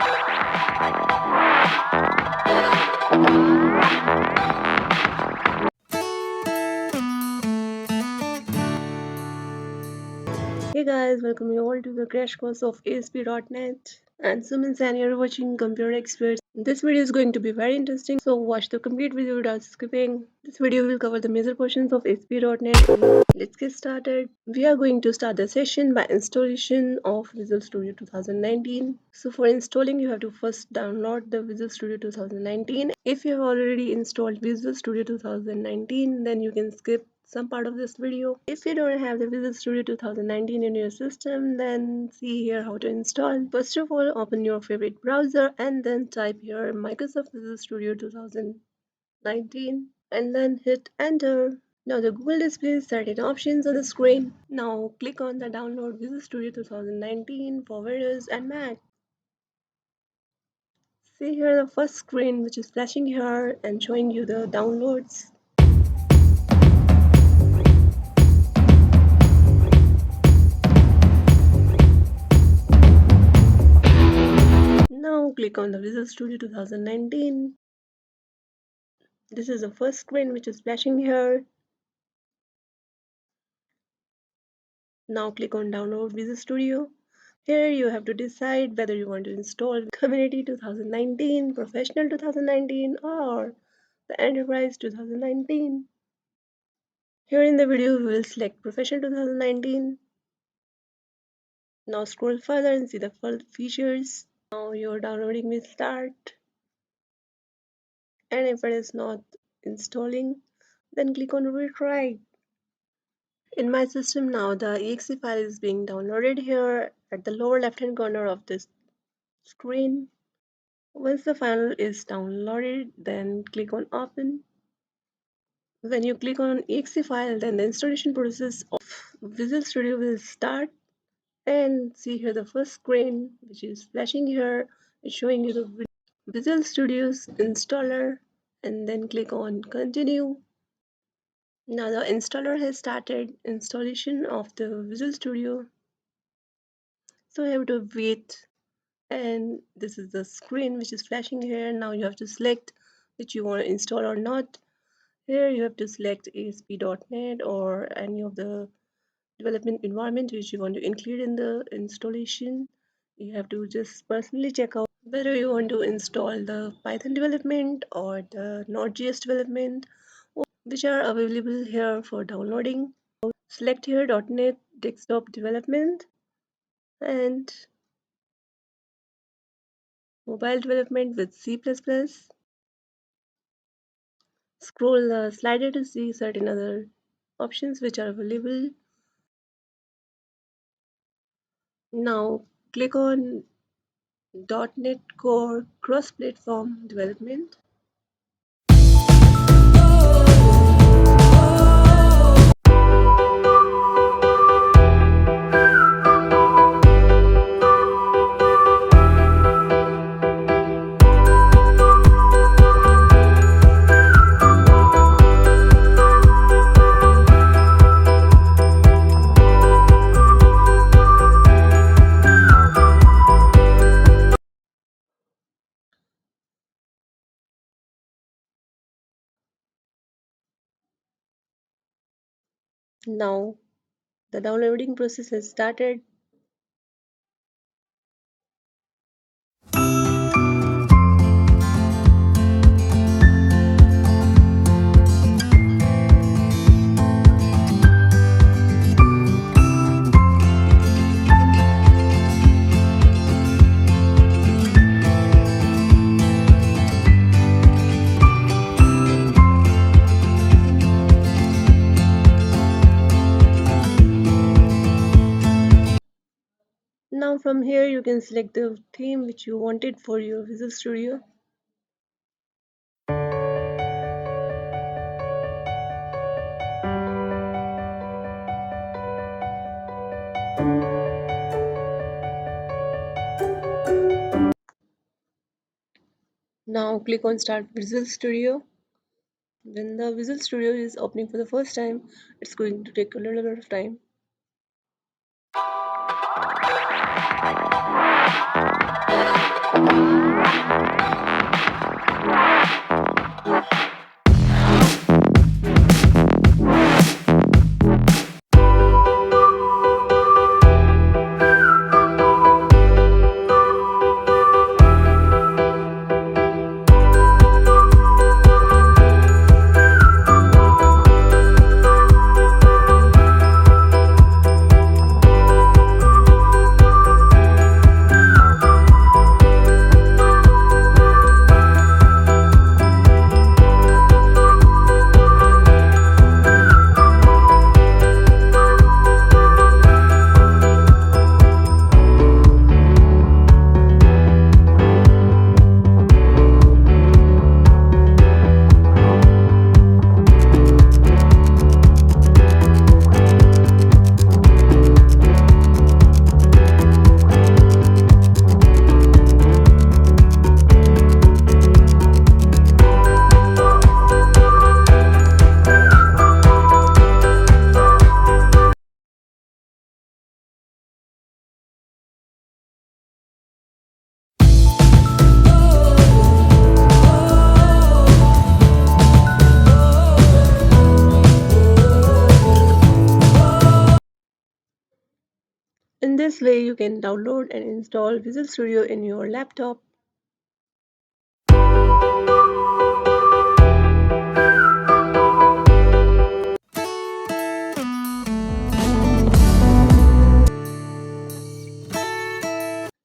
Hey guys, welcome you all to the crash course of ASP.NET. And Sumin and you're watching Computer Experts. This video is going to be very interesting, so watch the complete video without skipping. This video will cover the major portions of ASP.NET. Let's get started. We are going to start the session by installation of Visual Studio 2019. So for installing, you have to first download the Visual Studio 2019. If you have already installed Visual Studio 2019, then you can skip some part of this video. If you don't have the Visual Studio 2019 in your system, then see here how to install. First of all, open your favorite browser and then type here Microsoft Visual Studio 2019 and then hit enter. Now the Google displays certain options on the screen. Now click on the download Visual Studio 2019 for Windows and Mac. See here the first screen which is flashing here and showing you the downloads. Now click on the Visual Studio 2019. This is the first screen which is flashing here. Now click on download Visual Studio. Here you have to decide whether you want to install Community 2019, Professional 2019 or the Enterprise 2019. Here in the video we will select Professional 2019. Now scroll further and see the full features. Now your downloading will start. And if it is not installing, then click on retry. In my system now, the exe file is being downloaded here at the lower left hand corner of this screen. Once the file is downloaded, then click on open. When you click on exe file, then the installation process of Visual Studio will start. And see here the first screen which is flashing here is showing you the Visual Studio's installer, and then click on continue. Now the installer has started installation of the Visual Studio, so you have to wait. And this is the screen which is flashing here. Now you have to select which you want to install or not. Here you have to select ASP.NET or any of the development environment which you want to include in the installation. You have to just personally check out whether you want to install the Python development or the Node.js development, which are available here for downloading. Select here .NET Desktop Development and Mobile Development with C++. Scroll the slider to see certain other options which are available. Now click on .NET Core Cross-Platform Development. Now the downloading process has started. Now from here you can select the theme which you wanted for your Visual Studio. Now click on Start Visual Studio. When the Visual Studio is opening for the first time, it's going to take a little bit of time. In this way, you can download and install Visual Studio in your laptop.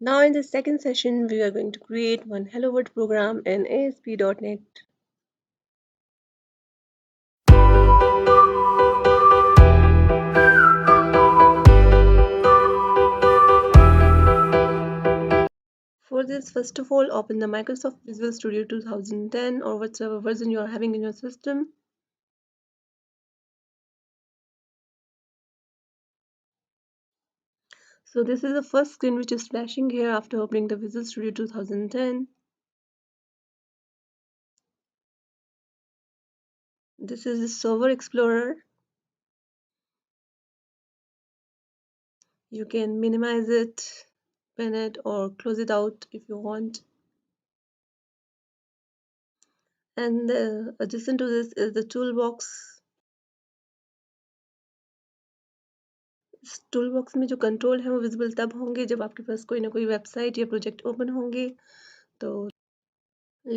Now in the second session, we are going to create one Hello World program in ASP.NET. For this, first of all, open the Microsoft Visual Studio 2010 or whatever version you are having in your system. So this is the first screen which is flashing here after opening the Visual Studio 2010. This is the Server Explorer. You can minimize it, pin it, or close it out if you want. And adjacent to this is the toolbox. इस toolbox में जो control है वो visible तब होंगे जब आपके पास कोई ना कोई वेबसाइट या प्रोजेक्ट ओपन होंगे. तो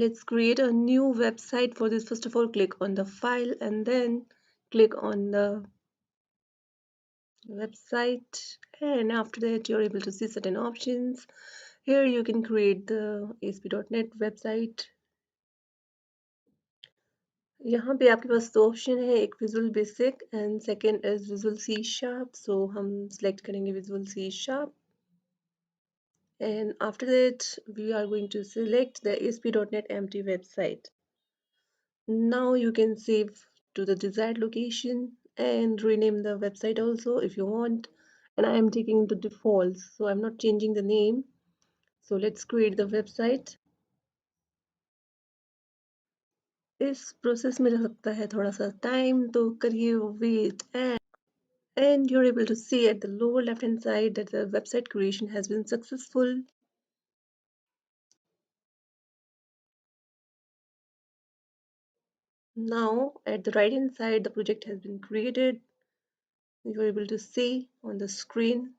let's create a new website. For this, first of all, click on the file and then click on the website, and after that you're able to see certain options. Here you can create the ASP.NET website. यहाँ पे आपके पास दो option है, एक visual basic and second is visual C sharp. So हम select करेंगे visual C sharp. And after that we are going to select the ASP.NET Empty website. Now you can save to the desired location and rename the website also if you want, and I am taking the defaults, so I'm not changing the name. So let's create the website. इस process में लगता है थोड़ा सा time, तो करिए wait. And you're able to see at the lower left hand side that the website creation has been successful. Now at the right hand side the project has been created. You're able to see on the screen.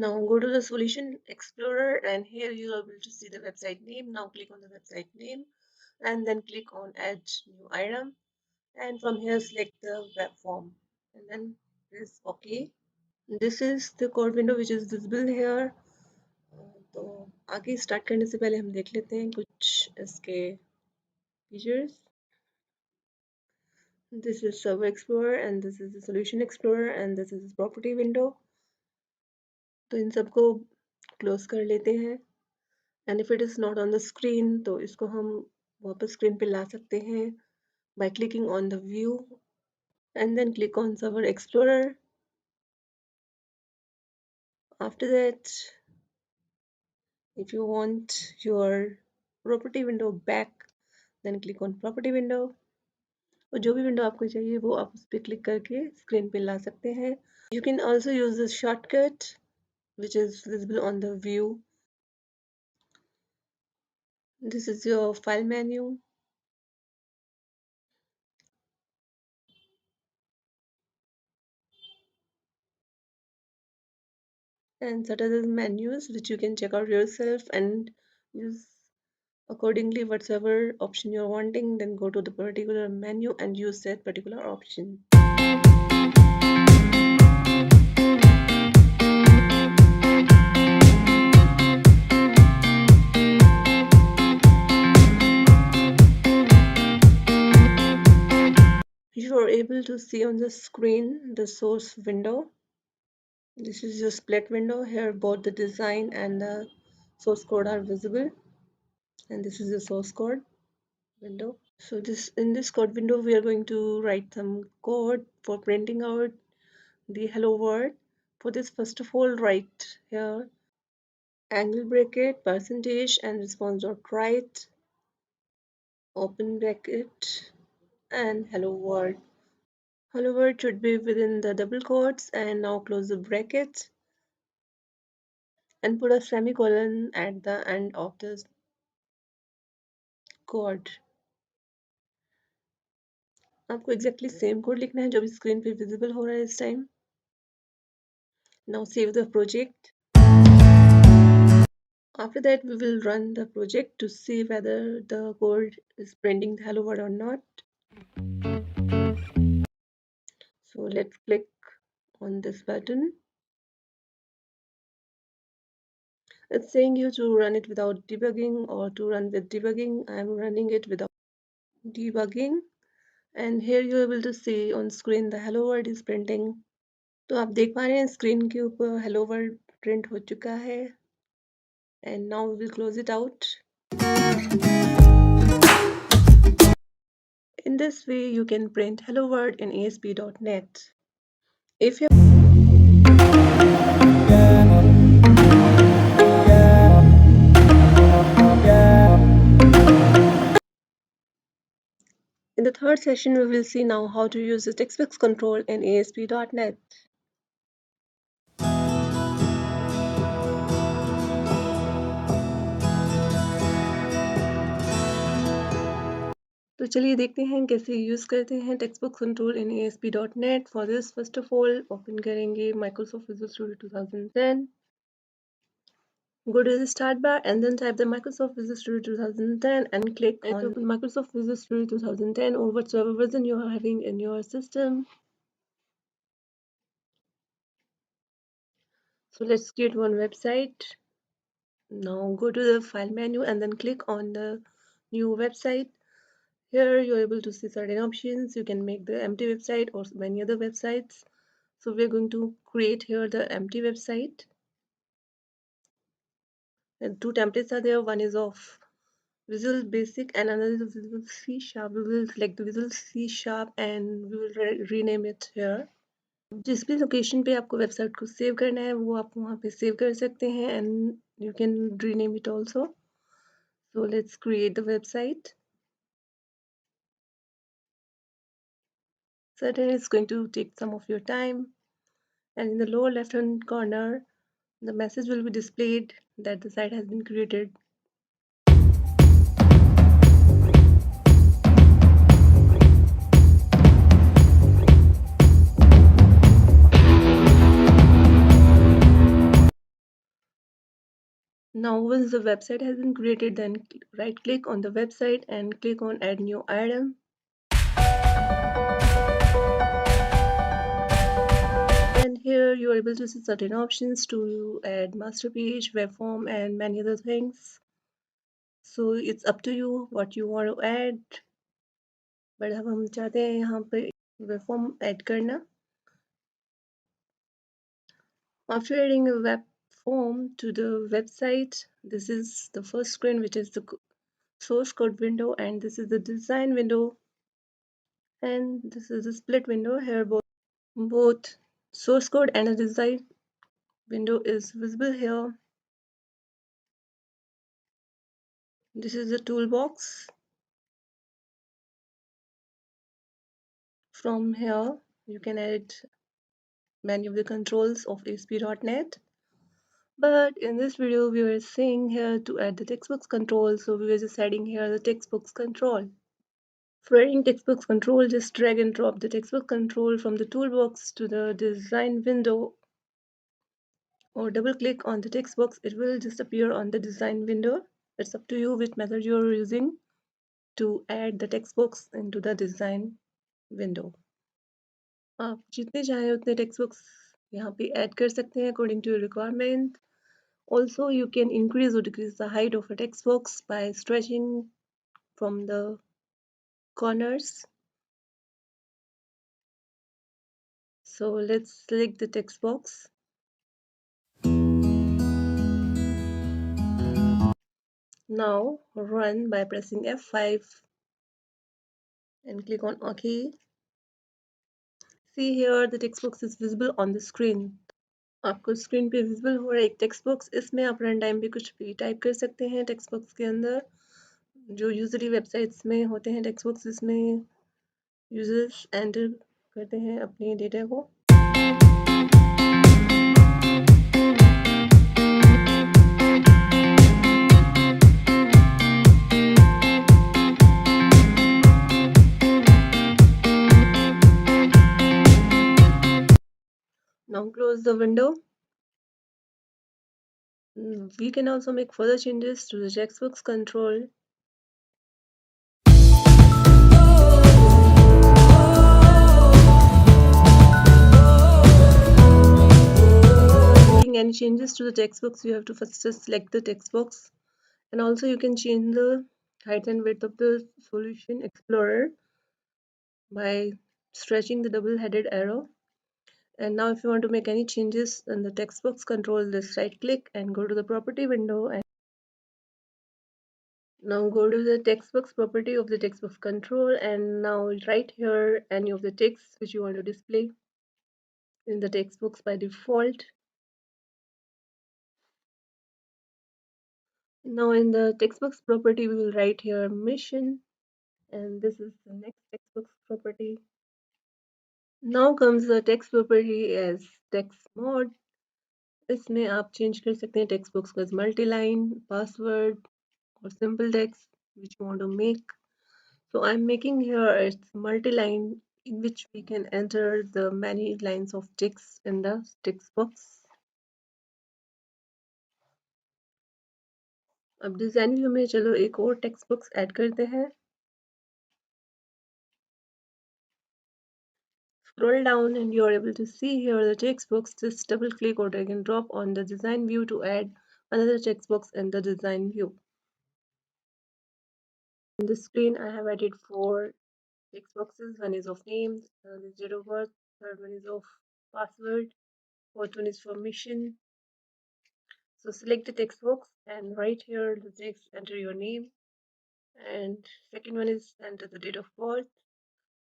Now go to the Solution Explorer and here you are able to see the website name. Now click on the website name and then click on Add New Item, and from here select the web form and then press OK. This is the code window which is visible here. तो आगे start करने से पहले हम देख लेते हैं कुछ इसके features. This is Server Explorer and this is the Solution Explorer and this is Property Window. तो इन सबको क्लोज कर लेते हैं. And if it is not on the screen, तो इसको हम वापस स्क्रीन पे ला सकते हैं by clicking on the view and then click on Server Explorer. After that, if you want your property window back, then click on property window. और जो भी विंडो आपको चाहिए वो आप उस पर क्लिक करके स्क्रीन पे ला सकते हैं. You can also use the shortcut which is visible on the view. This is your file menu. And certain menus which you can check out yourself and use accordingly whatever option you're wanting. Then go to the particular menu and use that particular option. You are able to see on the screen the source window. This is your split window. Here both the design and the source code are visible, and this is the source code window. So this in this code window we are going to write some code for printing out the hello world. For this, first of all, write here angle bracket percentage and response dot write open bracket and hello world. Hello world should be within the double quotes, and now close the bracket and put a semicolon at the end of this code. आपको exactly same code लिखना है जो भी screen पे visible हो रहा है इस time. Now save the project. After that, we will run the project to see whether the code is printing the hello world or not. So let's click on this button. It's saying you to run it without debugging or to run with debugging. I'm running it without debugging. And here you're able to see on screen the hello world is printing. तो आप देख पा रहे हैं screen के ऊपर hello world print हो चुका है. And now we will close it out. In this way, you can print hello world in ASP.NET. If you In the third session, we will see now how to use the textbox control in ASP.NET. तो चलिए देखते हैं कैसे use करते हैं textbook control in ASP.NET. For this first of all open करेंगे Microsoft Visual Studio 2010. Go to the start bar and then type the Microsoft Visual Studio 2010 and click on open Microsoft Visual Studio 2010 or whatever version you are having in your system. So let's create one website. Now go to the file menu and then click on the new website. Here you're able to see certain options. You can make the empty website or many other websites. So we're going to create here the empty website. And two templates are there. One is of Visual Basic and another is Visual C Sharp. We will select the Visual C Sharp and we will rename it here. जिस भी location पे आपको website को save करना है वो आप वहाँ पे सेव कर सकते हैं and you can rename it also. So let's create the website. Certainly it's going to take some of your time, and in the lower left hand corner the message will be displayed that the site has been created. Now once the website has been created, then right click on the website and click on add new item. And here you are able to see certain options to add master page, web form and many other things. So it's up to you what you want to add. But अब हम चाहते हैं यहाँ पे web form add करना. After adding a web form to the website, this is the first screen, which is the source code window, and this is the design window, and this is the split window. Here both source code and the design window is visible here. This is the toolbox. From here you can edit many of the controls of ASP.NET. But in this video we were saying here to add the textbooks control, so we were just adding here the textbooks control. For adding textbooks control, just drag and drop the textbook control from the toolbox to the design window, or double click on the textbox. It will just appear on the design window. It's up to you which method you're using to add the textbooks into the design window. आप जितने चाहें उतने textbooks यहाँ पे add कर सकते हैं according to your requirement. Also, you can increase or decrease the height of a textbox by stretching from the corners. So let's select the text box. Now run by pressing F5 and click on OK. See here the text box is visible on the screen. आपको screen पे visible हो रहा है एक text box. इसमें आप run time पे कुछ भी टाइप कर सकते हैं टेक्स्ट बॉक्स के अंदर. जो यूजली वेबसाइट्स में होते हैं टेक्स्ट बॉक्स, इसमें यूजर्स एंटर करते हैं अपने डेटा को. Now close the window. We can also make further changes to the textbooks control. Making any changes to the textbooks, you have to first just select the textbooks, and also you can change the height and width of the solution explorer by stretching the double-headed arrow. And now if you want to make any changes in the textbooks control, just right click and go to the property window, and now go to the textbooks property of the textbooks control, and now right here any of the text which you want to display in the textbooks by default. Now in the textbooks property we will write here mission, and this is the next textbooks property. Now comes the text property as text mode. इसमें आप change कर सकते हैं text books का multi-line, password or simple text which you want to make. So I'm making here it's multi-line in which we can enter the many lines of text in the text box. अब design view में चलो एक और text box add करते हैं. Scroll down and you are able to see here the text box. Just double click or drag and drop on the design view to add another text box in the design view. In the screen I have added 4 text boxes. One is of names, third is date of birth, third one is of password, fourth one is for mission. So select the text box and right here the text enter your name, and second one is enter the date of birth.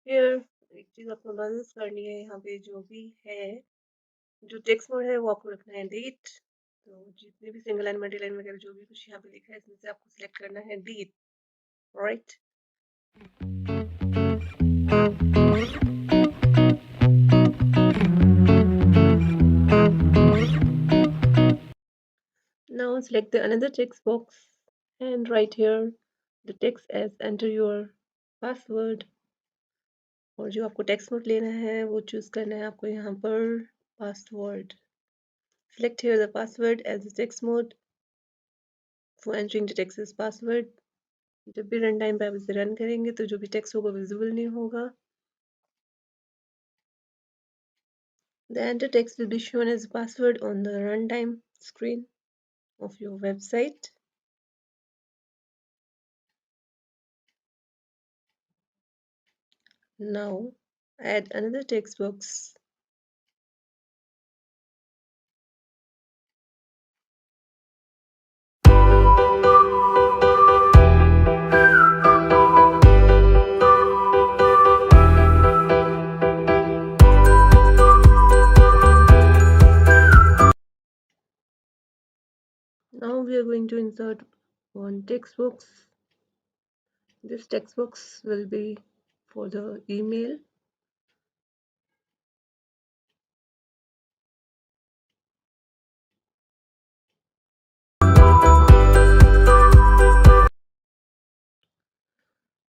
Here एक चीज आपको notice करनी है, यहाँ पे जो भी है जो टेक्स्ट मोड है वो आपको रखना है डेट. तो जितने भी सिंगल लाइन मल्टी लाइन वगैरह जो भी कुछ यहाँ पे लिखा है इसमें से आपको सिलेक्ट करना है date. Right. Now select the another text box and write here the text as enter your password. और जो आपको टेक्स्ट मोड लेना है वो चूज करना है आपको यहाँ पर password. Select here the password as the text mode for entering the text as password. जब भी रन टाइम पे आप इसे रन करेंगे तो जो भी टेक्स्ट होगा विजिबल नहीं होगा. The enter text will be shown as password on the runtime screen of your website. Now add another text box. Now we are going to insert one text box. This text box will be for the email.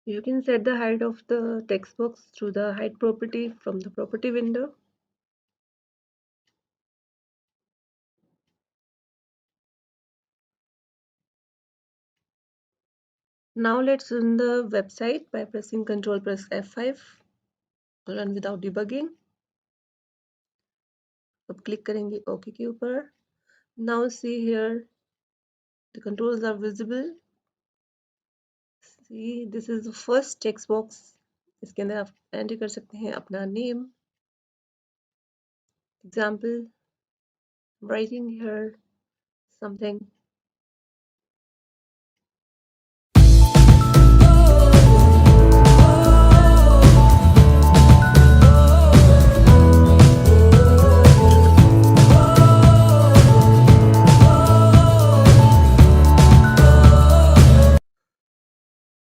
You can set the height of the text box through the height property from the property window. Now let's run the website by pressing Ctrl press F5. Run without debugging. अब click करेंगे OK के ऊपर. Now see here the controls are visible. See, this is the first text box. इसके अंदर आप enter कर सकते हैं अपना name. Example, writing here something.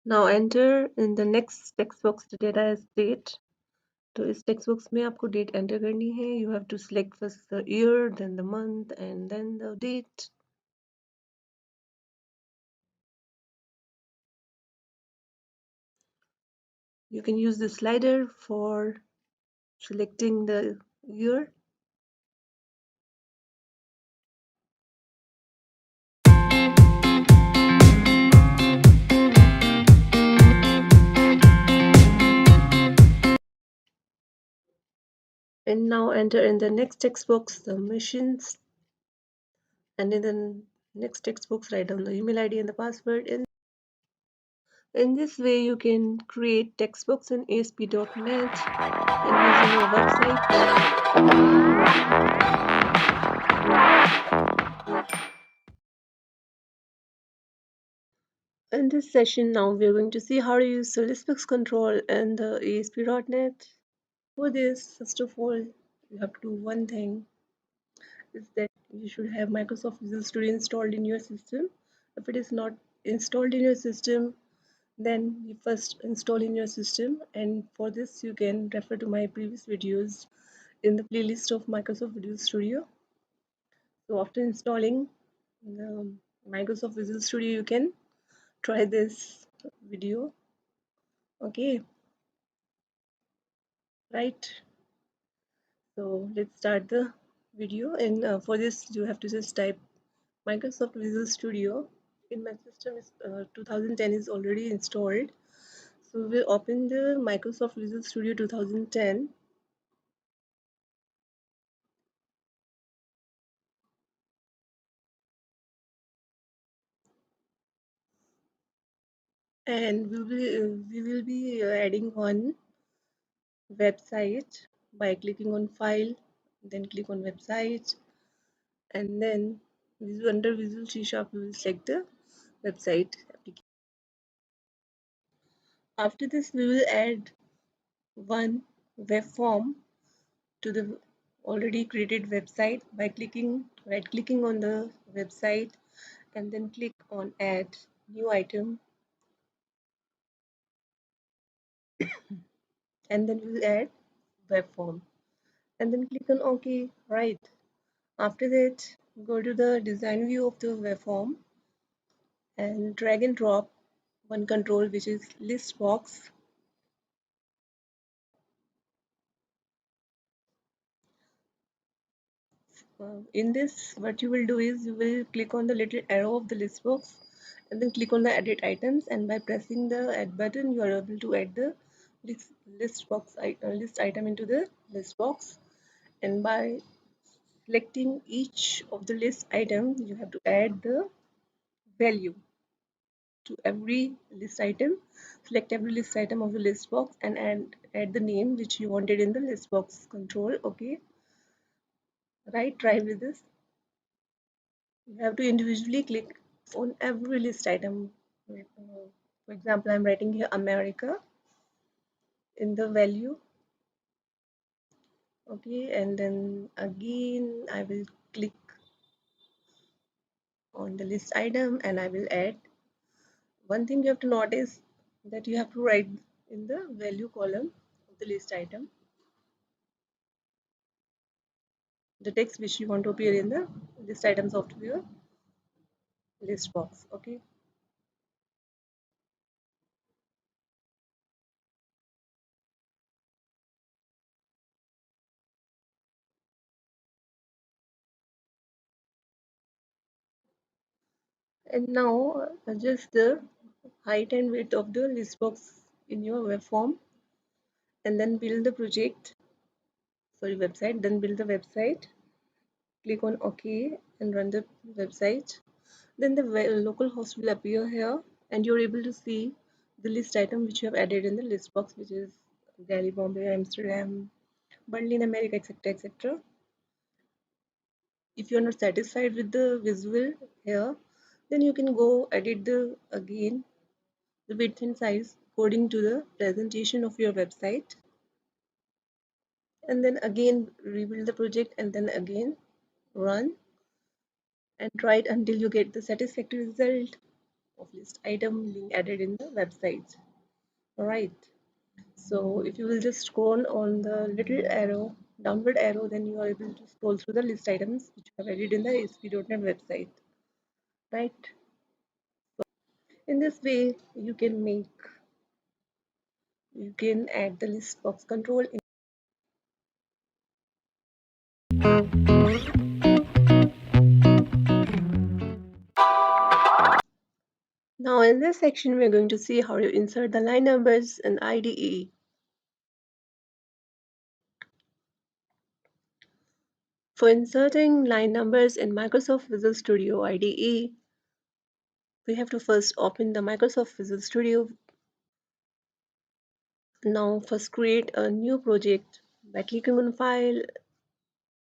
Now enter in the next text box the data as date. तो इस text box में आपको date enter करनी है. You have to select first the year, then the month, and then the date. You can use the slider for selecting the year. And now enter in the next text box the machines, and in the next text box write down the email ID and the password. In this way you can create textbooks in ASP.NET and using your website. In this session now we are going to see how to use the ListBox control and the ASP.NET. For this, first of all, you have to do one thing, is that you should have Microsoft Visual Studio installed in your system. If it is not installed in your system, then you first install in your system, and for this you can refer to my previous videos in the playlist of Microsoft Visual Studio. So after installing the Microsoft Visual Studio, you can try this video. Okay, right? So let's start the video, and for this you have to just type Microsoft Visual Studio. In my system is 2010 is already installed. So we'll open the Microsoft Visual Studio 2010. And we will be adding one website by clicking on file, then click on website, and then under Visual C Sharp we will select the website application. After this we will add one web form to the already created website by right clicking on the website and then click on add new item, and then we'll add web form and then click on OK. Right, after that go to the design view of the web form and drag and drop one control, which is list box. In this, what you will do is you will click on the little arrow of the list box and then click on the edit items, and by pressing the add button you are able to add the list item into the list box. And by selecting each of the list item, you have to add the value to every list item. Select every list item of the list box and add the name which you wanted in the list box control. Okay, right, try with this. You have to individually click on every list item. For example, I'm writing here America in the value. Okay, and then again I will click on the list item and I will add. One thing you have to notice that you have to write in the value column of the list item the text which you want to appear in the list item software list box. Okay, and now adjust the height and width of the list box in your web form, and then build the website, then build the website, click on OK and run the website. Then the local host will appear here and you're able to see the list item which you have added in the list box, which is Delhi, Bombay, Amsterdam, Berlin, America, etc, etc. If you're not satisfied with the visual here, then you can go edit the again the width and size according to the presentation of your website, and then again rebuild the project and then again run and try it until you get the satisfactory result of list item being added in the website. Alright, so if you will just scroll on the little arrow, downward arrow, then you are able to scroll through the list items which you have added in the ASP.NET website. Right, in this way you can add the list box control in. Now in this section we're going to see how you insert the line numbers in IDE. For inserting line numbers in Microsoft Visual Studio IDE, we have to first open the Microsoft Visual Studio. Now first create a new project by clicking on File,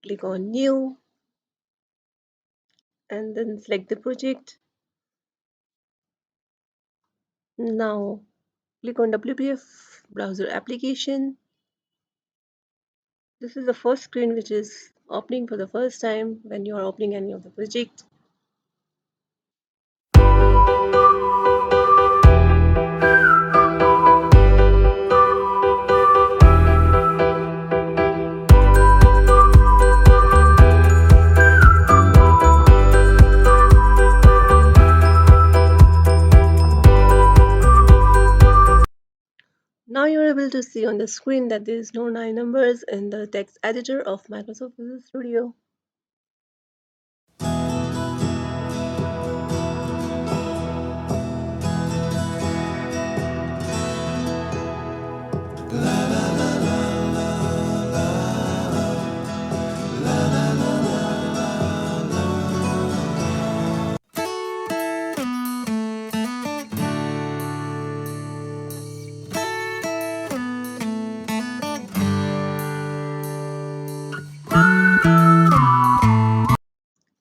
click on New, and then select the project. Now click on WPF browser application. This is the first screen which is opening for the first time when you are opening any of the project. Now you're able to see on the screen that there is no line numbers in the text editor of Microsoft Visual Studio.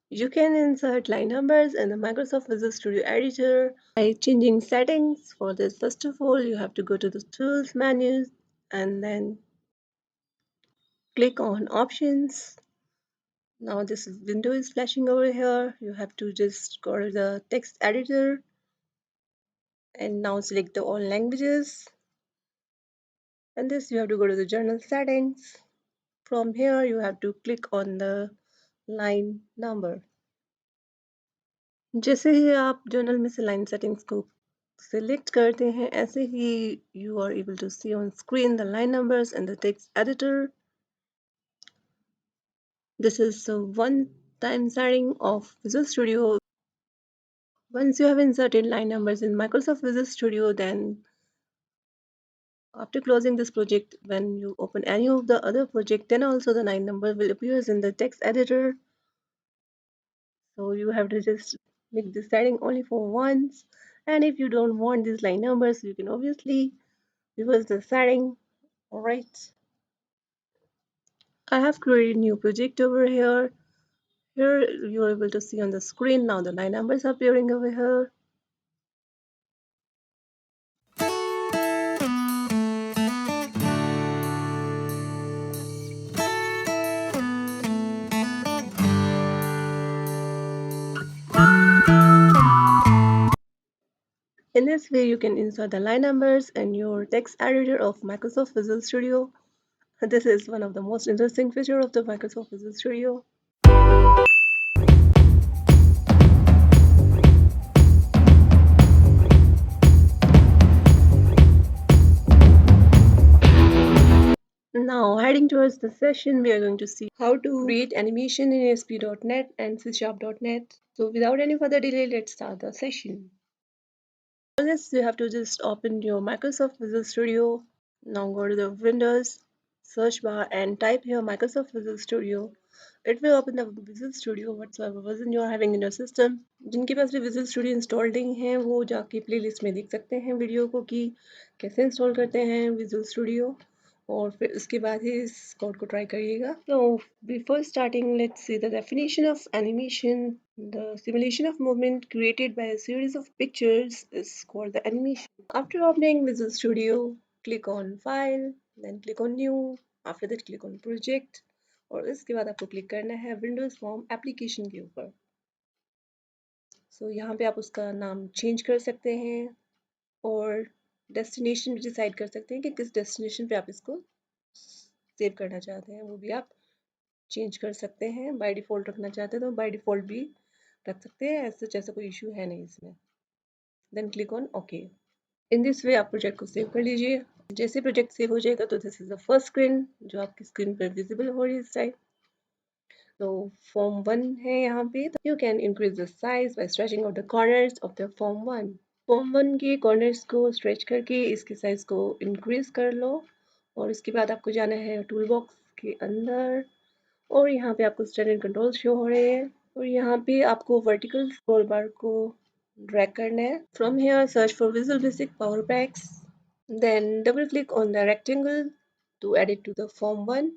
You can insert line numbers in the Microsoft Visual Studio editor by changing settings. For this, first of all, you have to go to the Tools menu and then click on Options. Now this window is flashing over here. You have to just go to the text editor and now select the all languages. And this you have to go to the journal settings. From here you have to click on the line number. जैसे ही आप journal में से line settings को select करते हैं ऐसे ही you are able to see on screen the line numbers in the text editor. This is a one-time setting of Visual Studio. Once you have inserted line numbers in Microsoft Visual Studio, then after closing this project, when you open any of the other project, then also the line number will appear in the text editor. So you have to just make this setting only for once. And if you don't want these line numbers, you can obviously reverse the setting. Alright. I have created a new project over here. Here you're able to see on the screen now the line numbers are appearing over here. In this way, you can insert the line numbers in your text editor of Microsoft Visual Studio. This is one of the most interesting feature of the Microsoft Visual Studio. Now, heading towards the session, we are going to see how to create animation in ASP.NET and C#.NET. So without any further delay, let's start the session. For this, you have to just open your Microsoft Visual Studio. Now go to the Windows search bar and type here Microsoft Visual Studio. It will open the Visual Studio whatsoever version you are having in your system. जिनके पास भी Visual Studio installed नहीं है वो जाके playlist में देख सकते हैं वीडियो को कि कैसे इंस्टॉल करते हैं Visual Studio और फिर उसके बाद ही इस कोड को ट्राई करिएगा. So before starting, let's see the definition of animation. The simulation of movement created by a series of pictures is called the animation. After opening Visual Studio, click on File, then click on New. After that, click on Project. और इसके बाद आपको click करना है Windows form application के ऊपर. सो यहाँ पे आप उसका नाम चेंज कर सकते हैं और डेस्टिनेशन भी डिसाइड कर सकते हैं कि किस डेस्टिनेशन पे आप इसको सेव करना चाहते हैं, वो भी आप चेंज कर सकते हैं. बाय डिफ़ॉल्ट रखना चाहते हैं तो बाय डिफ़ॉल्ट भी रख सकते हैं, ऐसा कोई इशू है नहीं इसमें. Then click on okay. In this way आप प्रोजेक्ट को सेव कर लीजिए. जैसे प्रोजेक्ट सेव हो जाएगा तो this is the first screen जो आपकी स्क्रीन पर विजिबल हो रही है इस टाइम. तो फॉर्म 1 है यहाँ पे. तो you can increase the size by stretching out the corners of the form 1. Form 1 के कॉर्नर्स को स्ट्रेच करके इसके साइज को इंक्रीज कर लो और इसके बाद आपको जाना है टूल बॉक्स के अंदर और यहाँ पे आपको स्टैंडर्ड कंट्रोल शो हो रहे हैं और यहाँ पे आपको वर्टिकल स्क्रॉल बार को ड्रैग करना है. From here search for visual basic power packs, then double click on the rectangle to add it to the form 1.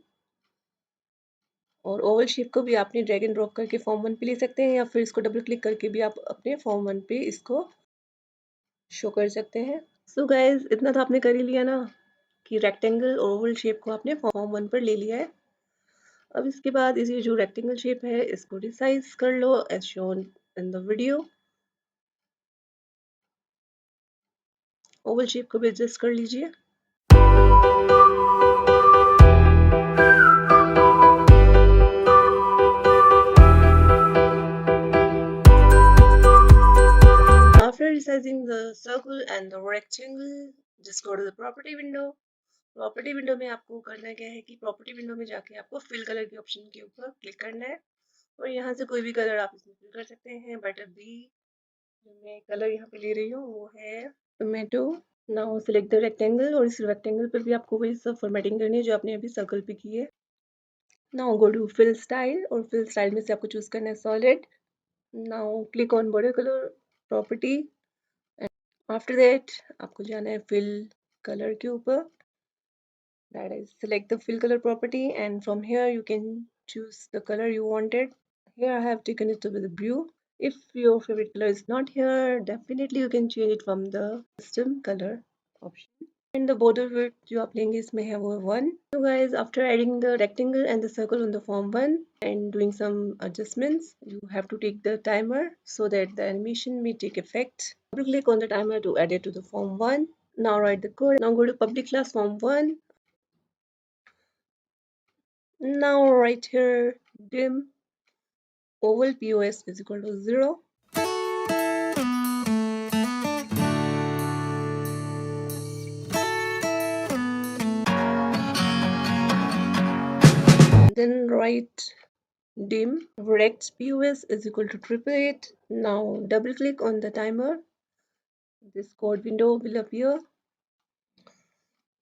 और ओवल शेप को भी आपने ड्रैग एंड ड्रॉप करके फॉर्म 1 पे ले सकते हैं या फिर इसको डबल क्लिक करके भी आप अपने फॉर्म 1 पे इसको शो कर सकते हैं. सो गाइज इतना तो आपने कर ही लिया ना कि रेक्टेंगल और ओवल शेप को आपने फॉर्म 1 पर ले लिया है. अब इसके बाद इसी जो रेक्टेंगल शेप है इसको रिसाइज कर लो as shown in the video. Oval shape को भी एडजस्ट कर लीजिए. After resizing the circle and the rectangle, just go to the property window. Property window में आपको करना क्या है कि प्रॉपर्टी विंडो में जाके आपको फिल कलर के ऑप्शन के ऊपर क्लिक करना है और यहाँ से कोई भी कलर आप इसमें फिल कर सकते हैं. बट अभी जो मैं कलर यहाँ पे ले रही हूँ वो है tomato. Now select the rectangle और इस रेक्टेंगल पर भी आपको वही सब फॉर्मेटिंग करनी है जो आपने अभी सर्कल पे की है. Now go to fill style और फिल स्टाइल में से आपको चूज करना है solid. Now click on border colour property. After that आपको जाना है फिल कलर के ऊपर. That is, select the fill color property and from here you can choose the color you wanted. Here I have taken it to be the blue. If your favorite color is not here, definitely you can change it from the custom color option. And the border width जो आप लेंगे इसमें है वो 1. So guys, after adding the rectangle and the circle on the form 1 and doing some adjustments, you have to take the timer so that the animation may take effect. Double click on the timer to add it to the form 1. Now write the code. Now go to public class form 1. Now right here dim oval POS is equal to 0. Then write dim rect POS is equal to 888. Now double click on the timer. This code window will appear.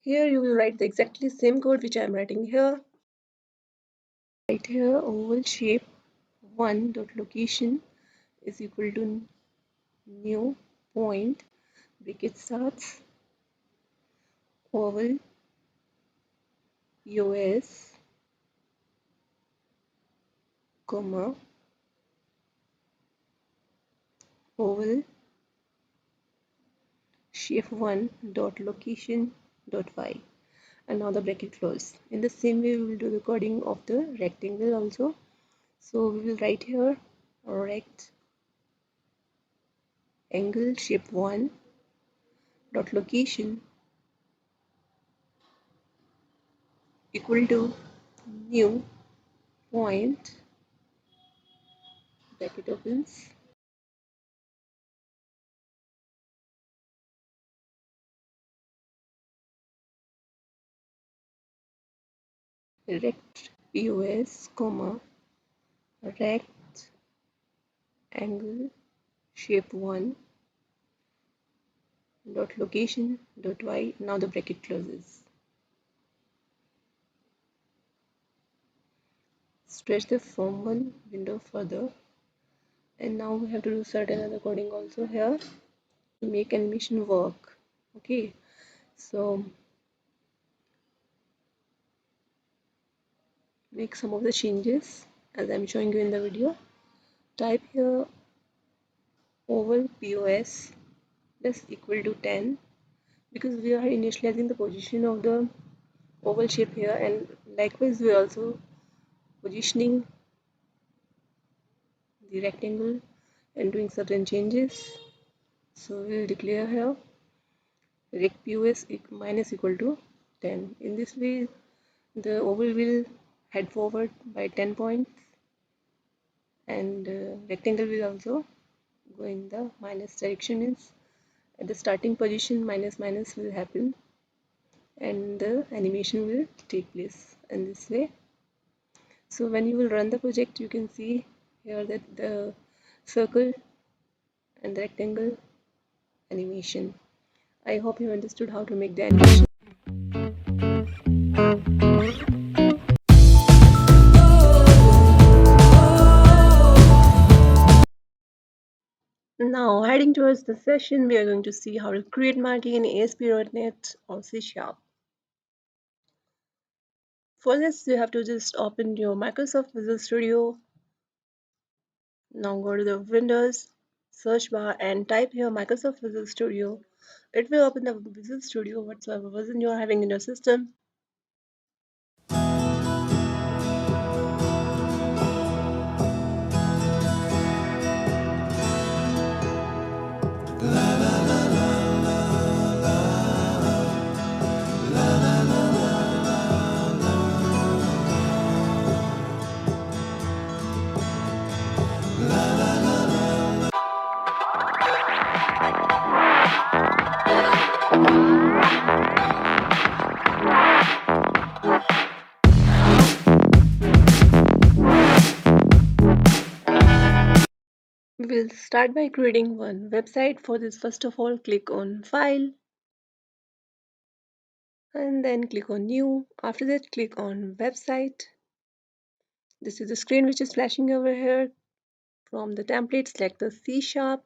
Here you will write the exactly same code which I am writing here. Right here oval shape 1 dot location is equal to new point bracket starts oval POS comma oval shape 1 dot location dot y, and now the bracket close. In the same way we will do the coding of the rectangle also. So we will write here rect angle shape 1 dot location equal to new point bracket opens rect POS comma rect angle shape 1 dot location dot y. Now the bracket closes. Stretch the form 1 window further, and now we have to do certain other coding also here to make animation work. Okay, so make some of the changes as I'm showing you in the video. Type here oval POS plus equal to 10 because we are initializing the position of the oval shape here, and likewise we are also positioning the rectangle and doing certain changes. So we will declare here rect POS minus equal to 10. In this way the oval will head forward by 10 points and rectangle will also go in the minus direction. Means at the starting position minus minus will happen and the animation will take place in this way. So when you will run the project you can see here that the circle and the rectangle animation. I hope you understood how to make the animation. Now, heading towards the session, we are going to see how to create marking in ASP.NET or C Sharp. For this, you have to just open your Microsoft Visual Studio. Now go to the Windows search bar and type here Microsoft Visual Studio. It will open the Visual Studio, whatsoever version you are having in your system. We'll start by creating one website. For this, first of all, click on File and then click on New. After that, click on Website. This is the screen which is flashing over here. From the template, select the C Sharp.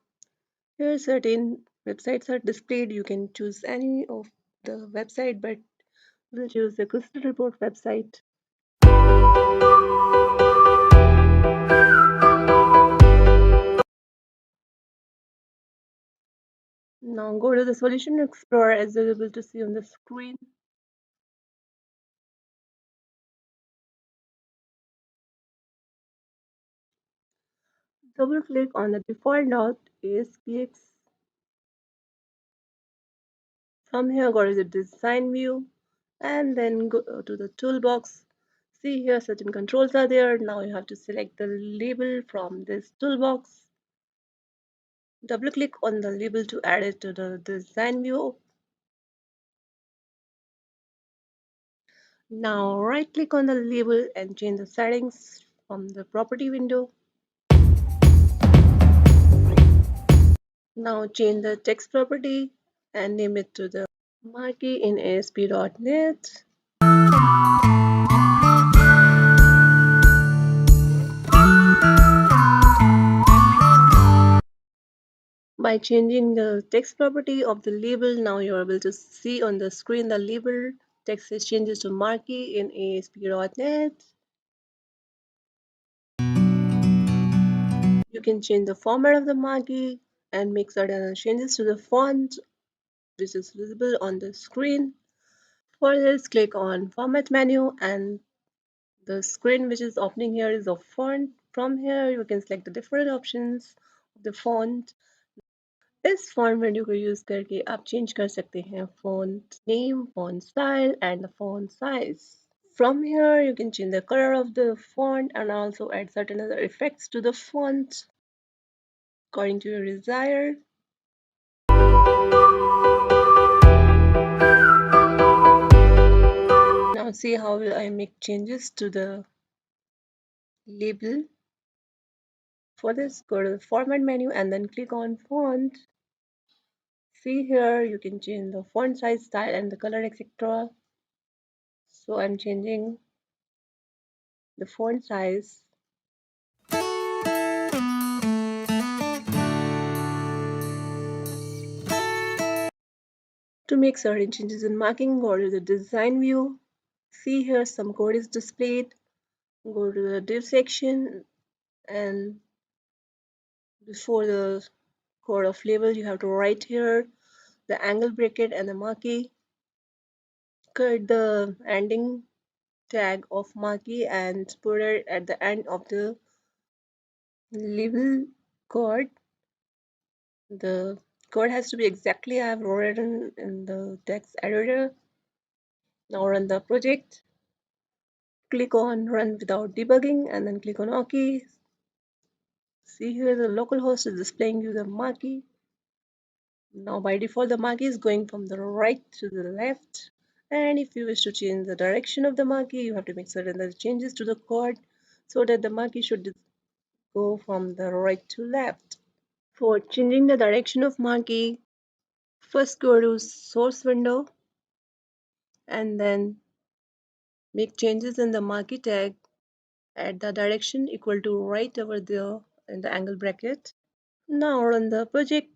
Here, certain websites are displayed. You can choose any of the website, but we'll choose the Crystal Report website. Now go to the Solution Explorer as available to see on the screen. Double click on the default.aspx. From here, go to the design view and then go to the toolbox. See here, certain controls are there. Now you have to select the label from this toolbox. Double click on the label to add it to the design view. Now right click on the label and change the settings from the property window. Now change the text property and name it to the marquee in ASP.NET. By changing the text property of the label, now you're able to see on the screen the label text is changes to marquee in ASP.NET. You can change the format of the marquee and make certain changes to the font which is visible on the screen. For this, click on Format menu and the screen which is opening here is of font. From here, you can select the different options of the font. इस font menu को use करके आप change कर सकते हैं font name, font style and the font size. From here you can change the color of the font and also add certain other effects to the font according to your desire. Now see how will I make changes to the label. For this, go to the format menu and then click on font. See here you can change the font size, style and the color, etc. So I'm changing the font size. To make certain changes in marking, go to the design view. See here some code is displayed. Go to the div section and before the code of label you have to write here the angle bracket and the marquee. Cut the ending tag of marquee and put it at the end of the label code. The code has to be exactly I have written in the text editor. Now run the project. Click on run without debugging and then click on OK. See here the localhost is displaying you the marquee. Now by default the marquee is going from the right to the left, and if you wish to change the direction of the marquee you have to make certain that changes to the code so that the marquee should go from the right to left. For changing the direction of marquee, first go to source window and then make changes in the marquee tag at the direction equal to right over there in the angle bracket. Now run the project.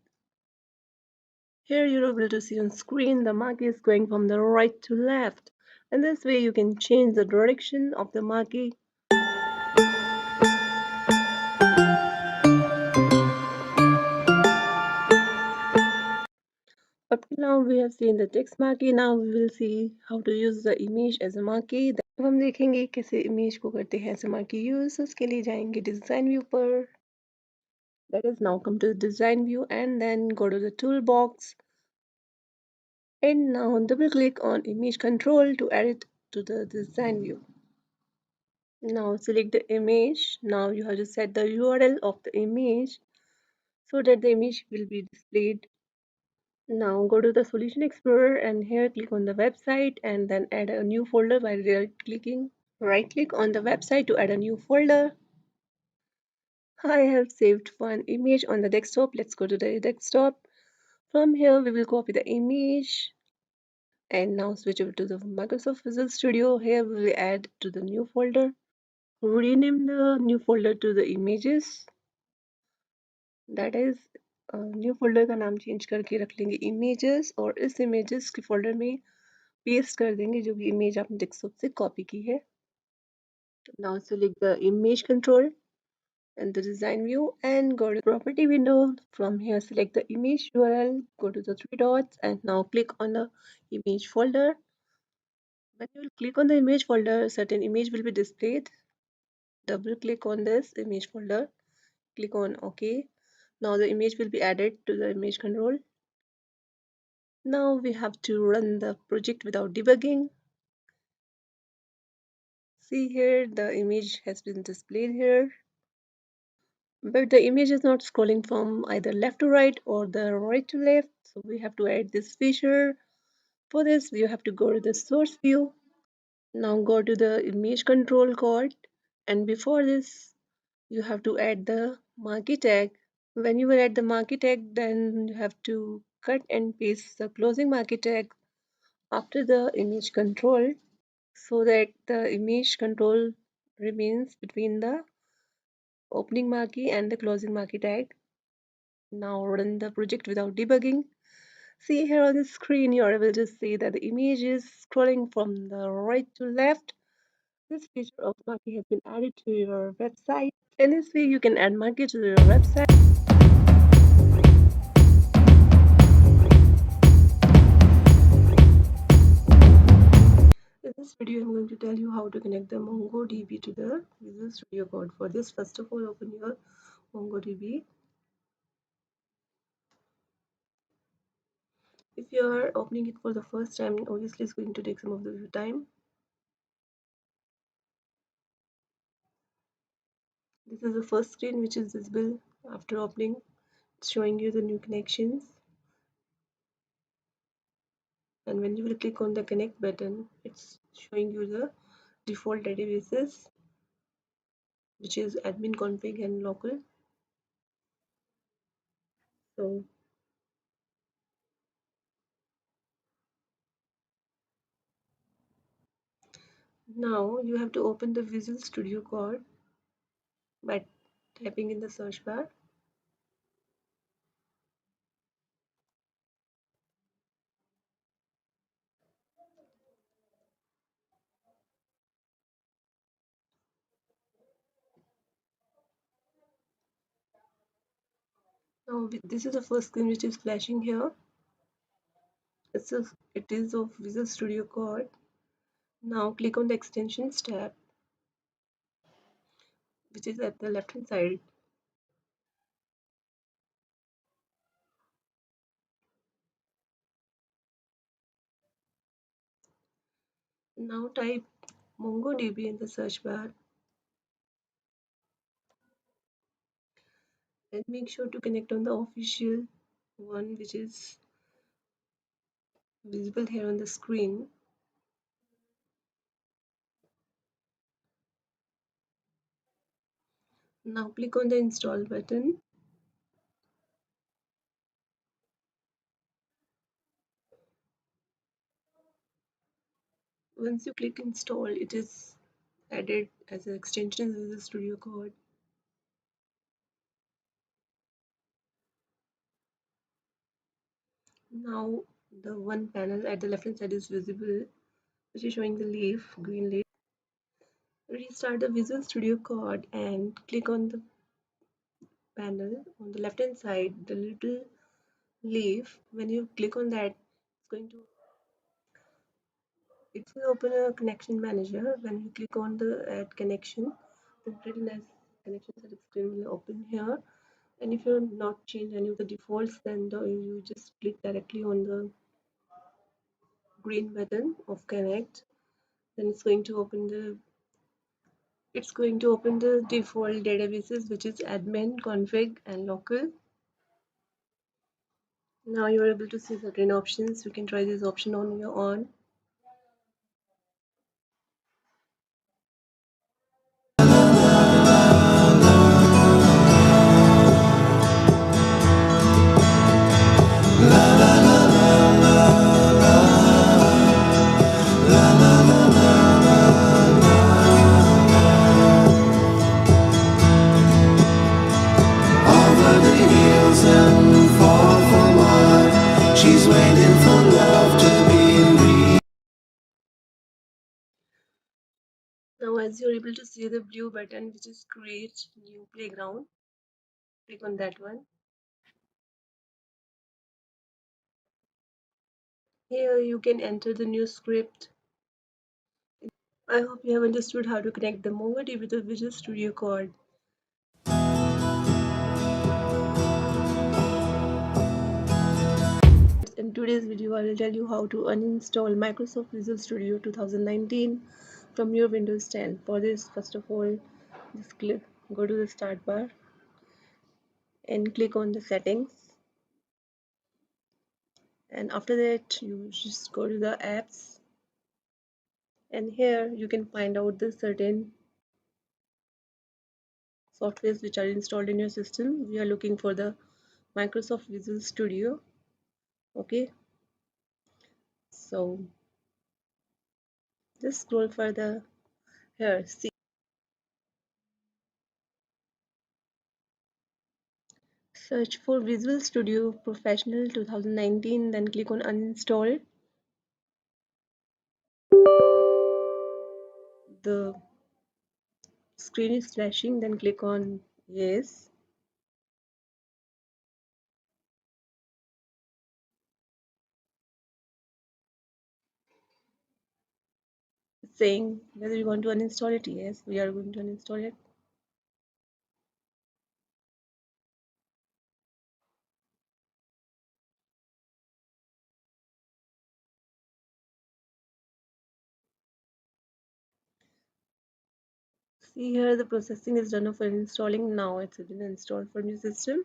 Here you're able to see on screen the marquee is going from the right to left. And this way you can change the direction of the marquee. Up till now we have seen the text marquee. Now we will see how to use the image as a marquee. अब हम देखेंगे कैसे image को करते हैं ऐसे marquee use. उसके लिए जाएंगे डिजाइन व्यू पर. That is, now come to the design view and then go to the toolbox. And now double click on image control to add it to the design view. Now select the image. Now you have to set the URL of the image so that the image will be displayed. Now go to the Solution Explorer and here click on the website and then add a new folder by right clicking. Right click on the website to add a new folder. I have saved one image on the desktop. Let's go to the desktop. From here we will copy the image and now switch over to the Microsoft Visual Studio. Here we will add to the new folder. Rename the new folder to the images. That is, new folder का नाम change करके रख लेंगे images और इस images के folder में paste कर देंगे जो भी इमेज आपने डेस्कटॉप से कॉपी की है. Now select the image control and the design view and go to property window. From here select the image URL, go to the three dots and now click on the image folder. When you will click on the image folder, certain image will be displayed. Double click on this image folder, click on OK. Now the image will be added to the image control. Now we have to run the project without debugging. See here, the image has been displayed here. But the image is not scrolling from either left to right or the right to left. So we have to add this feature. For this, you have to go to the source view. Now go to the image control card. And before this, you have to add the marquee tag. When you will add the marquee tag, then you have to cut and paste the closing marquee tag after the image control so that the image control remains between the opening marquee and the closing marquee tag. Now run the project without debugging. See here on the screen, you are able to see that the image is scrolling from the right to left. This feature of marquee has been added to your website. In this way, you can add marquee to your website. In this video, I'm going to tell you how to connect the MongoDB to the Visual Studio Code. For this, first of all, open your MongoDB. If you are opening it for the first time, obviously it's going to take some of the time. This is the first screen which is visible after opening. It's showing you the new connections. And when you will click on the connect button, it's showing you the default databases, which is admin config and local. So now you have to open the Visual Studio Code by typing in the search bar. Now this is the first screen which is flashing here. It is of Visual Studio Code. Now click on the extensions tab, which is at the left hand side. Now type MongoDB in the search bar and make sure to connect on the official one which is visible here on the screen. Now click on the install button. Once you click install, it is added as an extension in Visual Studio Code. Now the one panel at the left hand side is visible, which is showing the leaf, green leaf. Restart the Visual Studio Code and click on the panel on the left hand side, the little leaf. When you click on that, it will open a connection manager. When you click on the add connection, the pretty nice connection setup screen will open here. And if you're not change any of the defaults, then you just click directly on the green button of connect. Then it's going to open the default databases, which is admin, config, and local. Now you're able to see certain options. You can try this option on your own. Over the hills and far from mine, she's waiting for love to be real. Now as you're able to see the blue button, which is create new playground, click on that one. Here you can enter the new script. I hope you have understood how to connect the MongoDB with the Visual Studio Code. In today's video, I will tell you how to uninstall Microsoft Visual Studio 2019 from your Windows 10. For this, first of all, just go to the start bar and click on the settings. And after that, you just go to the apps. And here you can find out the certain softwares which are installed in your system. We are looking for the Microsoft Visual Studio. Okay, so just scroll further. Here, see, search for Visual Studio Professional 2019, then click on uninstall. The screen is flashing, then click on yes. It's saying whether you want to uninstall it. Yes, we are going to uninstall it. See here, the processing is done for installing. Now it's been installed for new system.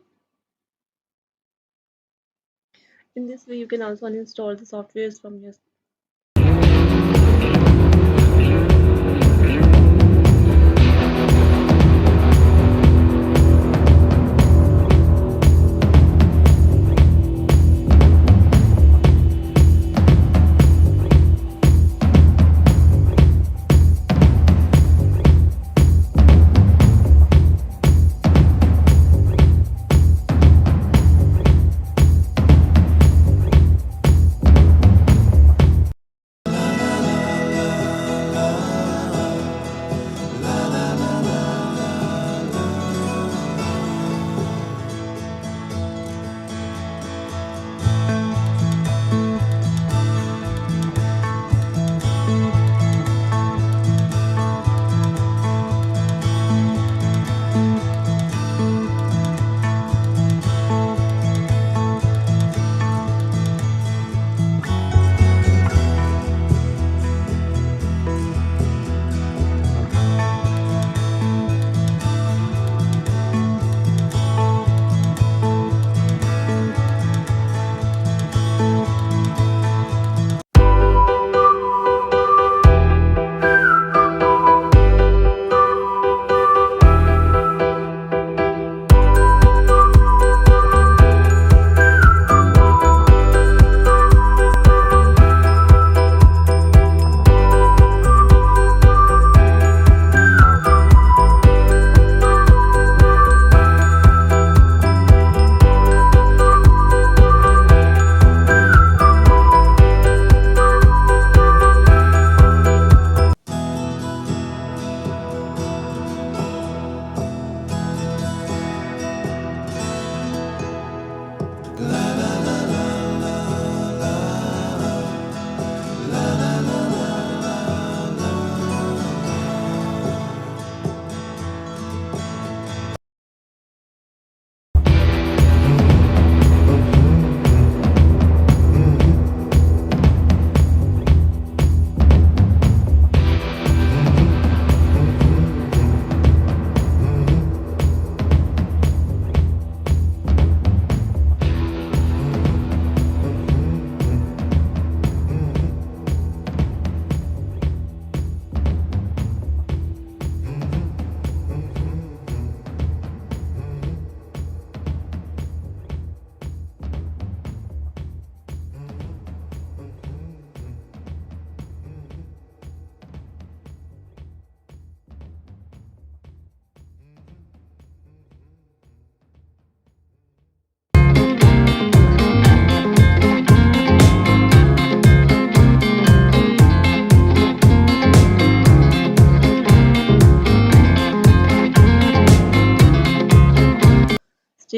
In this way, you can also uninstall the softwares from your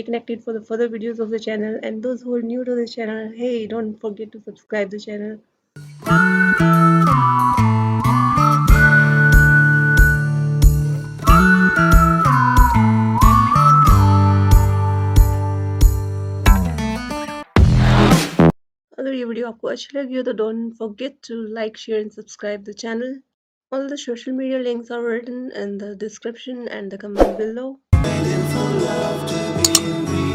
stay connected for the further videos of the channel. And those who are new to the channel, hey, don't forget to subscribe the channel. अगर ये video आपको अच्छी लगी हो तो don't forget to like, share and subscribe the channel. All the social media links are written in the description and the comment below. Waiting for love to be real.